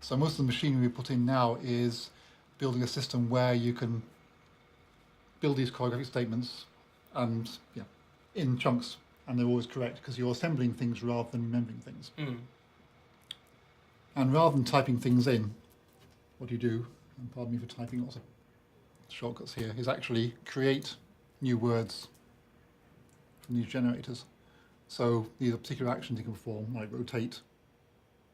So most of the machinery we put in now is building a system where you can build these choreographic statements and in chunks, and they're always correct because you're assembling things rather than remembering things. And rather than typing things in, what you do, and pardon me for typing lots of shortcuts here, is actually create new words from these generators. So these are particular actions you can perform, like rotate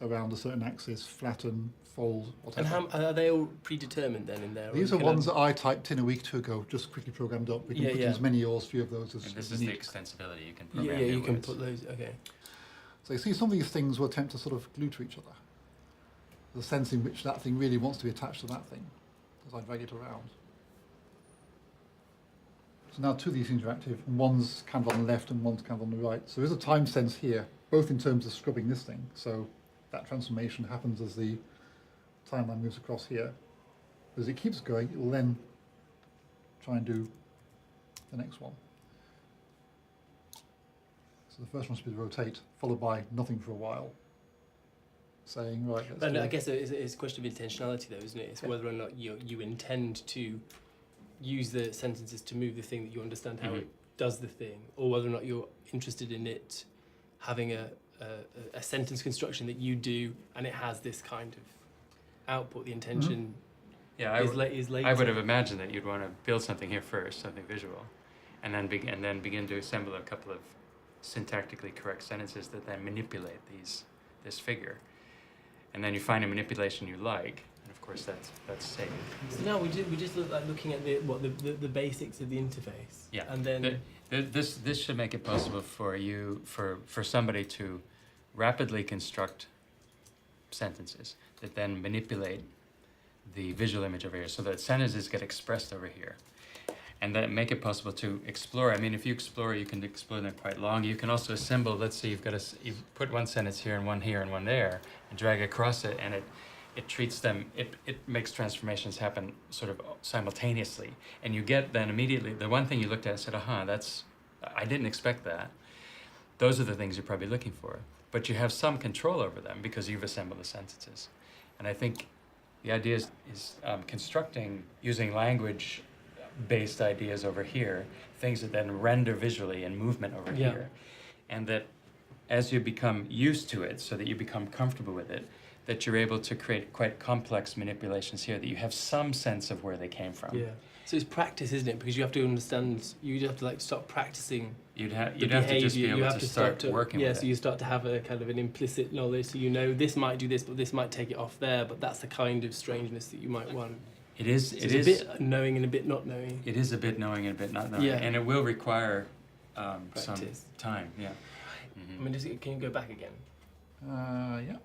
around a certain axis, flatten, fold, whatever. And are they all predetermined then in there? These are ones that I typed in a week or two ago, just quickly programmed up. We can put in as many or as few of those as And this you is need. the extensibility. You can program you new can words. put those. Okay. So you see some of these things will attempt to sort of glue to each other. The sense in which that thing really wants to be attached to that thing, as I drag it around. So now two of these things are active, and one's kind of on the left and one's kind of on the right. So there's a time sense here, both in terms of scrubbing this thing. So that transformation happens as the timeline moves across here. As it keeps going, it will then try and do the next one. So the first one should be the rotate, followed by nothing for a while. Saying, right, let's And do I guess it's a question of intentionality though, isn't it? It's whether or not you intend to use the sentences to move the thing, that you understand how it does the thing, or whether or not you're interested in it having a sentence construction that you do and it has this kind of output. The intention is later. I would have imagined that you'd want to build something here first, something visual, and then begin to assemble a couple of syntactically correct sentences that then manipulate this figure. And then you find a manipulation you like, and of course that's saved. So now we just look like looking at the basics of the interface. Yeah. And then this should make it possible for somebody to rapidly construct sentences that then manipulate the visual image over here, so that sentences get expressed over here, and then make it possible to explore. I mean, if you explore, you can explore them quite long. You can also assemble. Let's say you've put one sentence here and one there, and drag across it, and it treats them. It makes transformations happen sort of simultaneously, and you get then immediately the one thing you looked at and said, I didn't expect that. Those are the things you're probably looking for, but you have some control over them because you've assembled the sentences. And I think the idea is constructing using language-based ideas over here, things that then render visually and movement over here. And that as you become used to it, so that you become comfortable with it, that you're able to create quite complex manipulations here, that you have some sense of where they came from. Yeah. So it's practice, isn't it? Because you have to understand, you have to start practicing. You'd have to just be able to start working with it. Yeah, so you start to have a kind of an implicit knowledge, so you know this might do this, but this might take it off there, but that's the kind of strangeness that you might want. It is. So it's a bit knowing and a bit not knowing. It is a bit knowing and a bit not knowing. Yeah. And it will require some Practice. time, yeah. I mean, can you go back again? Yeah.